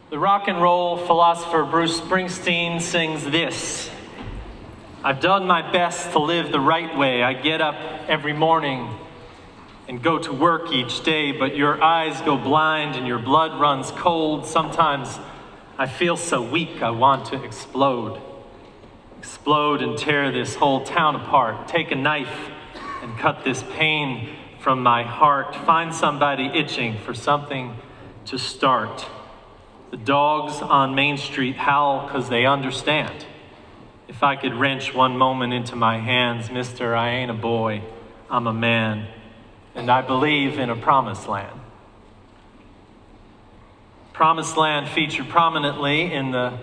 The rock and roll philosopher Bruce Springsteen sings this: "I've done my best to live the right way. I get up every morning and go to work each day, but your eyes go blind and your blood runs cold. Sometimes I feel so weak I want to explode. Explode and tear this whole town apart. Take a knife and cut this pain from my heart. Find somebody itching for something to start. The dogs on Main Street howl because they understand. If I could wrench one moment into my hands, mister, I ain't a boy, I'm a man, and I believe in a promised land." Promised Land featured prominently in the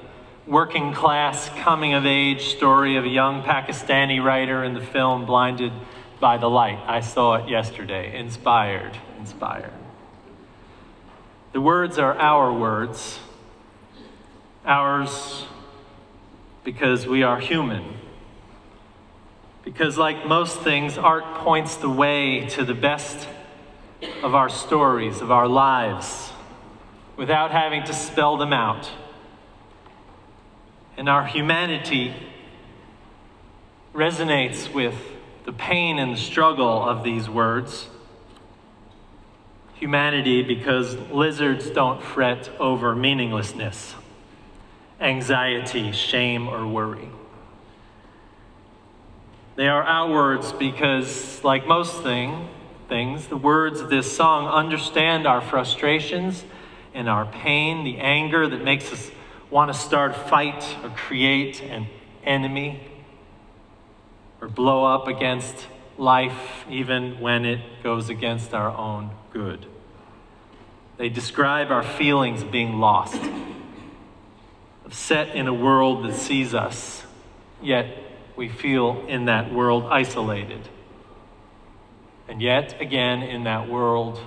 working class coming of age story of a young Pakistani writer in the film Blinded by the Light. I saw it yesterday. Inspired. The words are our words. Ours because we are human. Because like most things, art points the way to the best of our stories, of our lives, without having to spell them out. And our humanity resonates with the pain and the struggle of these words. Humanity because lizards don't fret over meaninglessness, anxiety, shame, or worry. They are our words because, like most things, the words of this song understand our frustrations and our pain, the anger that makes us want to start a fight or create an enemy or blow up against life even when it goes against our own good. They describe our feelings of being lost, of set in a world that sees us, yet we feel in that world isolated. And yet again in that world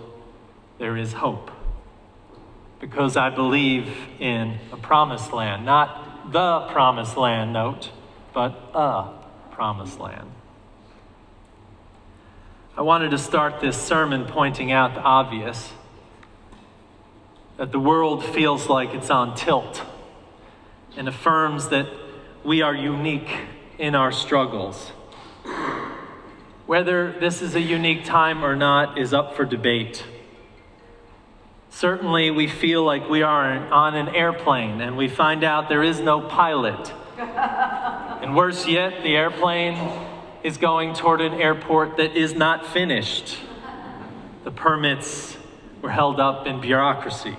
there is hope. Because I believe in a promised land, not the promised land, note, but a promised land. I wanted to start this sermon pointing out the obvious, that the world feels like it's on tilt and affirms that we are unique in our struggles. Whether this is a unique time or not is up for debate. Certainly, we feel like we are on an airplane and we find out there is no pilot. And worse yet, the airplane is going toward an airport that is not finished. The permits were held up in bureaucracy.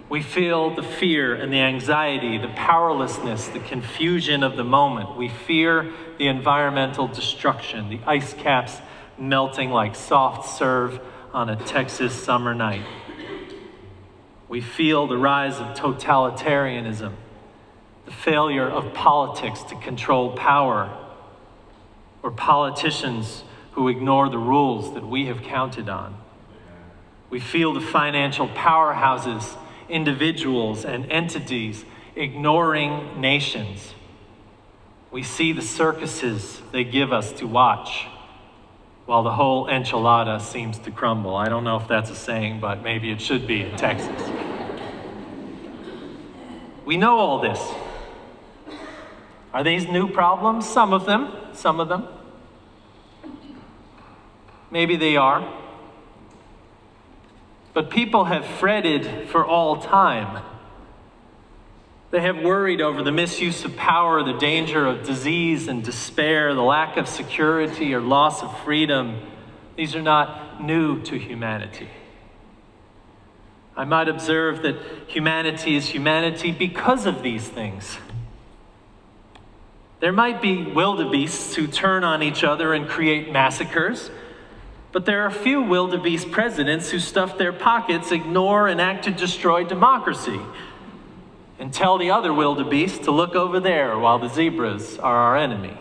We feel the fear and the anxiety, the powerlessness, the confusion of the moment. We fear the environmental destruction, the ice caps melting like soft serve on a Texas summer night. We feel the rise of totalitarianism, the failure of politics to control power, or politicians who ignore the rules that we have counted on. We feel the financial powerhouses, individuals, and entities ignoring nations. We see the circuses they give us to watch, while the whole enchilada seems to crumble. I don't know if that's a saying, but maybe it should be in Texas. We know all this. Are these new problems? Some of them. Maybe they are. But people have fretted for all time. They have worried over the misuse of power, the danger of disease and despair, the lack of security or loss of freedom. These are not new to humanity. I might observe that humanity is humanity because of these things. There might be wildebeests who turn on each other and create massacres, but there are few wildebeest presidents who stuff their pockets, ignore, and act to destroy democracy, and tell the other wildebeest to look over there while the zebras are our enemy.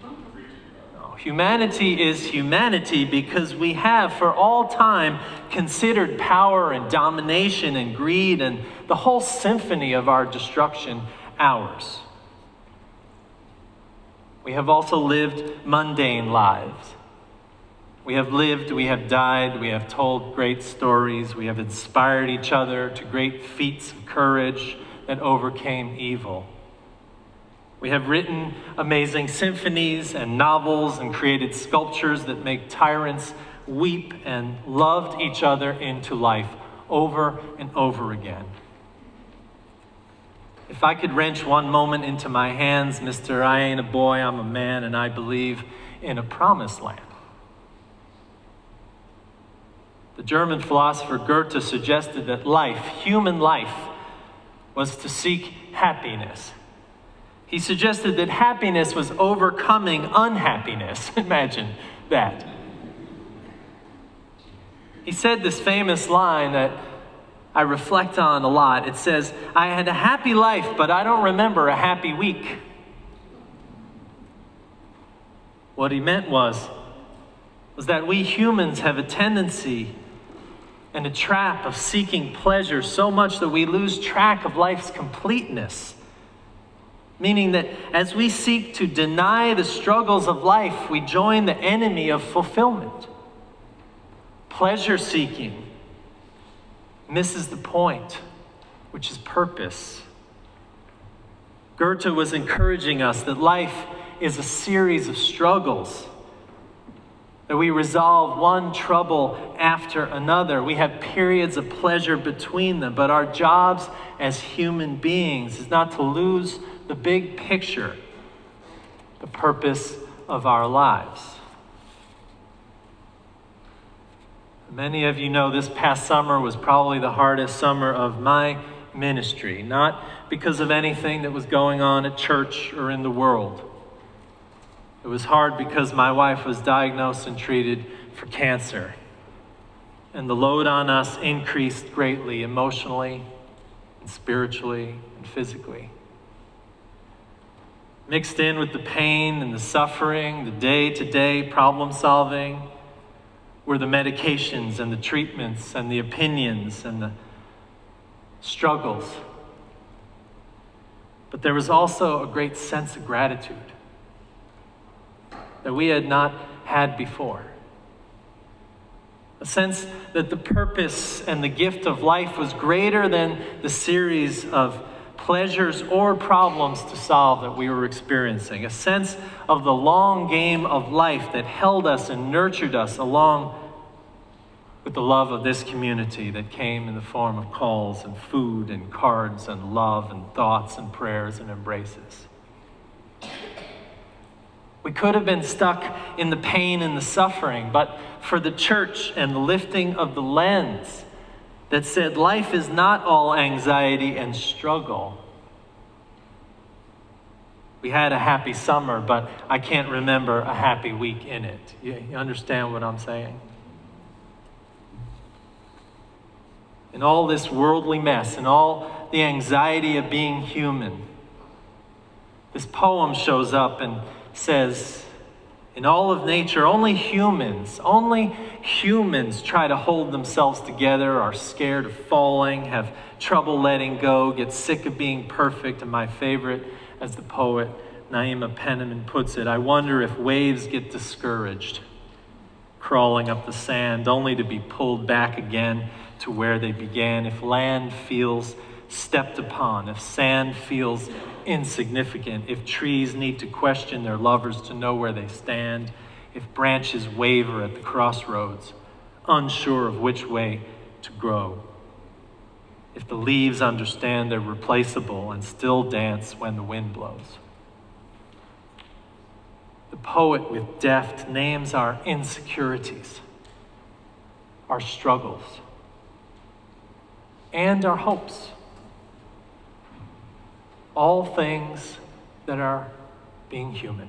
No, humanity is humanity because we have for all time considered power and domination and greed and the whole symphony of our destruction ours. We have also lived mundane lives. We have lived, we have died, we have told great stories, we have inspired each other to great feats of courage that overcame evil. We have written amazing symphonies and novels and created sculptures that make tyrants weep and loved each other into life over and over again. If I could wrench one moment into my hands, Mr. I ain't a boy, I'm a man, and I believe in a promised land. The German philosopher Goethe suggested that life, human life, was to seek happiness. He suggested that happiness was overcoming unhappiness. Imagine that. He said this famous line that I reflect on a lot. It says, "I had a happy life, but I don't remember a happy week." What he meant was that we humans have a tendency and a trap of seeking pleasure so much that we lose track of life's completeness. Meaning that as we seek to deny the struggles of life, we join the enemy of fulfillment. Pleasure seeking misses the point, which is purpose. Goethe was encouraging us that life is a series of struggles, that we resolve one trouble after another. We have periods of pleasure between them, but our jobs as human beings is not to lose the big picture, the purpose of our lives. Many of you know this past summer was probably the hardest summer of my ministry, not because of anything that was going on at church or in the world. It was hard because my wife was diagnosed and treated for cancer. And the load on us increased greatly, emotionally and spiritually and physically. Mixed in with the pain and the suffering, the day-to-day problem solving, were the medications and the treatments and the opinions and the struggles. But there was also a great sense of gratitude that we had not had before. A sense that the purpose and the gift of life was greater than the series of pleasures or problems to solve that we were experiencing. A sense of the long game of life that held us and nurtured us along with the love of this community that came in the form of calls and food and cards and love and thoughts and prayers and embraces. We could have been stuck in the pain and the suffering, but for the church and the lifting of the lens that said life is not all anxiety and struggle. We had a happy summer, but I can't remember a happy week in it. You understand what I'm saying? In all this worldly mess and all the anxiety of being human, this poem shows up and says, in all of nature, only humans try to hold themselves together, are scared of falling, have trouble letting go, get sick of being perfect. And my favorite, as the poet Naima Penniman puts it, I wonder if waves get discouraged, crawling up the sand, only to be pulled back again to where they began. If land feels stepped upon, if sand feels insignificant, if trees need to question their lovers to know where they stand, if branches waver at the crossroads, unsure of which way to grow, if the leaves understand they're replaceable and still dance when the wind blows. The poet with deft names our insecurities, our struggles, and our hopes. All things that are being human.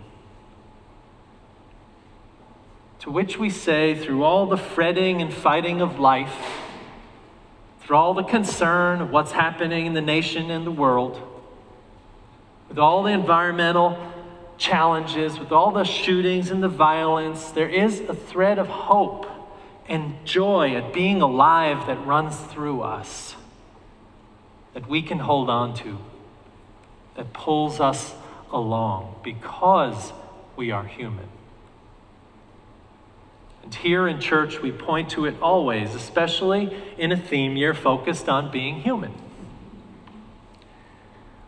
To which we say, through all the fretting and fighting of life, through all the concern of what's happening in the nation and the world, with all the environmental challenges, with all the shootings and the violence, there is a thread of hope and joy at being alive that runs through us, that we can hold on to, that pulls us along because we are human. And here in church, we point to it always, especially in a theme year focused on being human.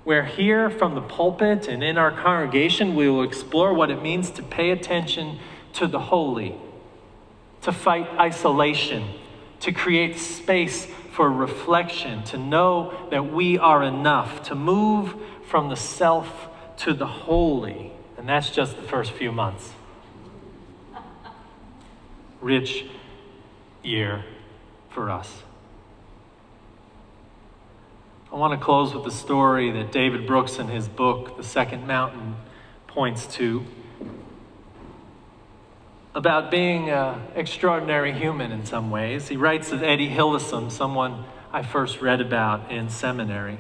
Where here from the pulpit and in our congregation, we will explore what it means to pay attention to the holy, to fight isolation, to create space for reflection, to know that we are enough, to move from the self to the holy. And that's just the first few months. Rich year for us. I want to close with a story that David Brooks in his book, The Second Mountain, points to about being an extraordinary human in some ways. He writes of Etty Hillesum, someone I first read about in seminary.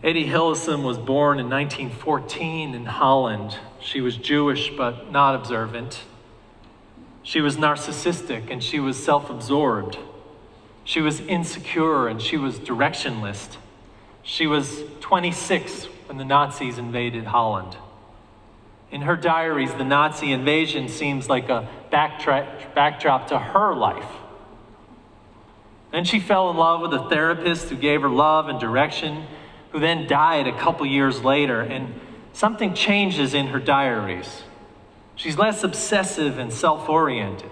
Etty Hillesum was born in 1914 in Holland. She was Jewish but not observant. She was narcissistic and she was self-absorbed. She was insecure and she was directionless. She was 26 when the Nazis invaded Holland. In her diaries, the Nazi invasion seems like a backdrop to her life. Then she fell in love with a therapist who gave her love and direction, who then died a couple years later, and something changes in her diaries. She's less obsessive and self-oriented.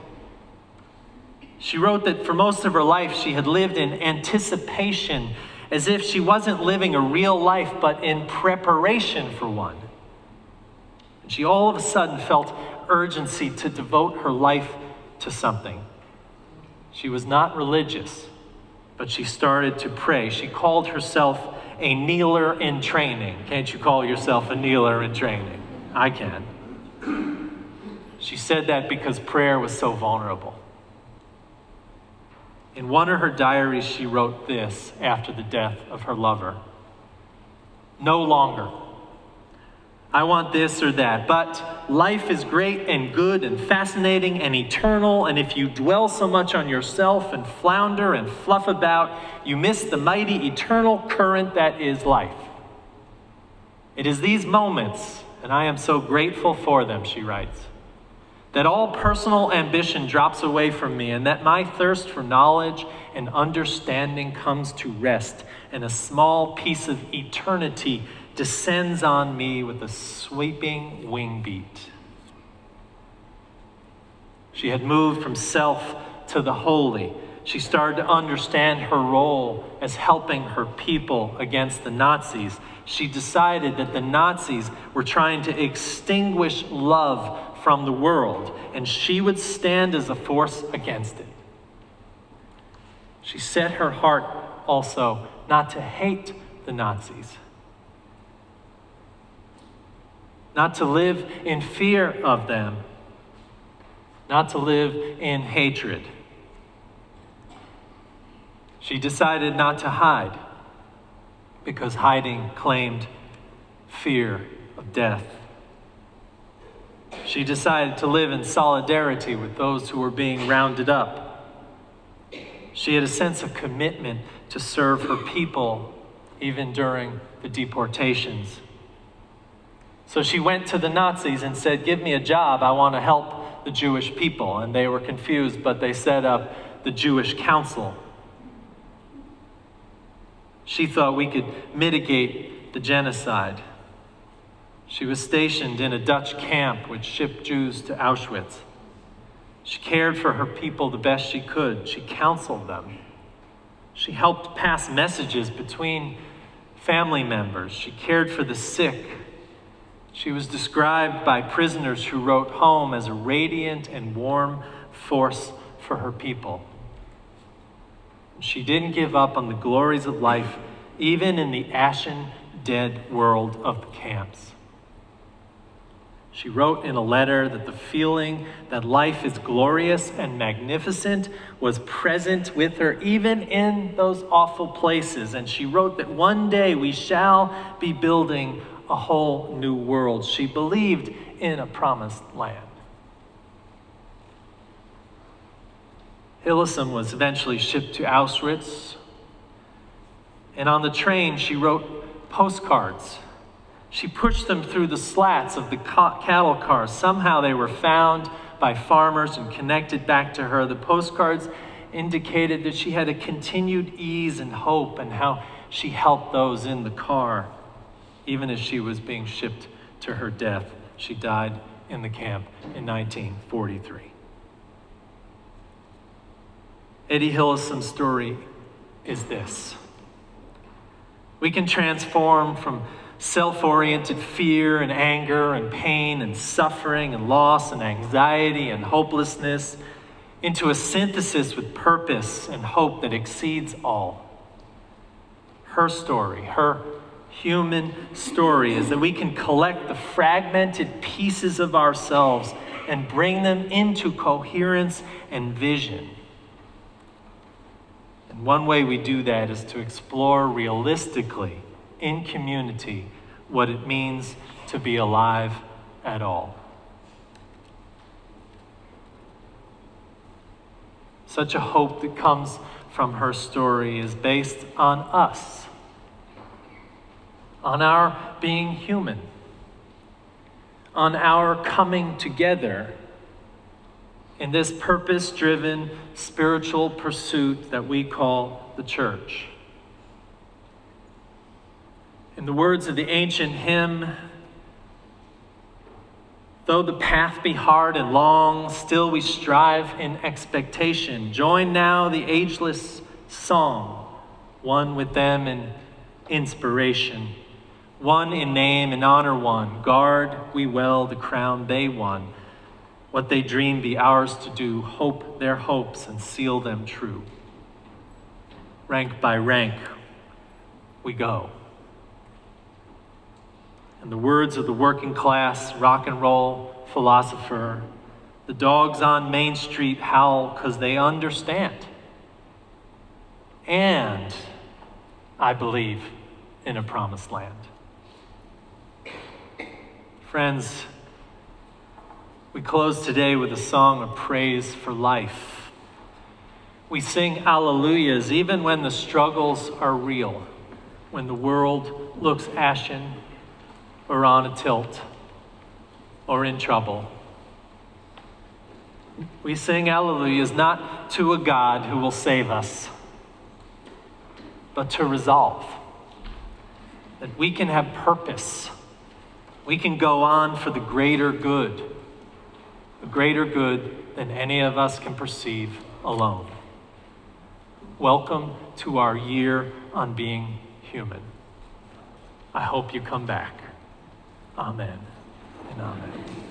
She wrote that for most of her life, she had lived in anticipation, as if she wasn't living a real life, but in preparation for one. And she all of a sudden felt urgency to devote her life to something. She was not religious, but she started to pray. She called herself a kneeler in training. Can't you call yourself a kneeler in training? I can. She said that because prayer was so vulnerable. In one of her diaries, she wrote this after the death of her lover. No longer. I want this or that, but life is great and good and fascinating and eternal, and if you dwell so much on yourself and flounder and fluff about, you miss the mighty eternal current that is life. It is these moments, and I am so grateful for them, she writes, that all personal ambition drops away from me and that my thirst for knowledge and understanding comes to rest, and a small piece of eternity descends on me with a sweeping wing beat. She had moved from self to the holy. She started to understand her role as helping her people against the Nazis. She decided that the Nazis were trying to extinguish love from the world, and she would stand as a force against it. She set her heart also not to hate the Nazis, not to live in fear of them, not to live in hatred. She decided not to hide, because hiding claimed fear of death. She decided to live in solidarity with those who were being rounded up. She had a sense of commitment to serve her people, even during the deportations. So she went to the Nazis and said, "Give me a job, I want to help the Jewish people." And they were confused, but they set up the Jewish Council. She thought we could mitigate the genocide. She was stationed in a Dutch camp which shipped Jews to Auschwitz. She cared for her people the best she could. She counseled them. She helped pass messages between family members. She cared for the sick. She was described by prisoners who wrote home as a radiant and warm force for her people. She didn't give up on the glories of life, even in the ashen, dead world of the camps. She wrote in a letter that the feeling that life is glorious and magnificent was present with her even in those awful places. And she wrote that one day we shall be building a whole new world. She believed in a promised land. Hillesum was eventually shipped to Auschwitz, and on the train she wrote postcards. She pushed them through the slats of the cattle cars. Somehow they were found by farmers and connected back to her. The postcards indicated that she had a continued ease and hope, and how she helped those in the car, even as she was being shipped to her death. She died in the camp in 1943. Etty Hillesum's story is this. We can transform from self-oriented fear and anger and pain and suffering and loss and anxiety and hopelessness into a synthesis with purpose and hope that exceeds all. Her story, her human story, is that we can collect the fragmented pieces of ourselves and bring them into coherence and vision. And one way we do that is to explore realistically, in community, what it means to be alive at all. Such a hope that comes from her story is based on us, on our being human, on our coming together in this purpose-driven spiritual pursuit that we call the church. In the words of the ancient hymn, though the path be hard and long, still we strive in expectation. Join now the ageless song, one with them in inspiration, one in name and honor one. Guard we well the crown they won. What they dream be ours to do. Hope their hopes and seal them true. Rank by rank we go. In the words of the working class rock and roll philosopher, the dogs on Main Street howl because they understand. And I believe in a promised land. Friends, we close today with a song of praise for life. We sing alleluias even when the struggles are real, when the world looks ashen, or on a tilt, or in trouble. We sing alleluias not to a God who will save us, but to resolve that we can have purpose. We can go on for the greater good than any of us can perceive alone. Welcome to our year on being human. I hope you come back. Amen and amen.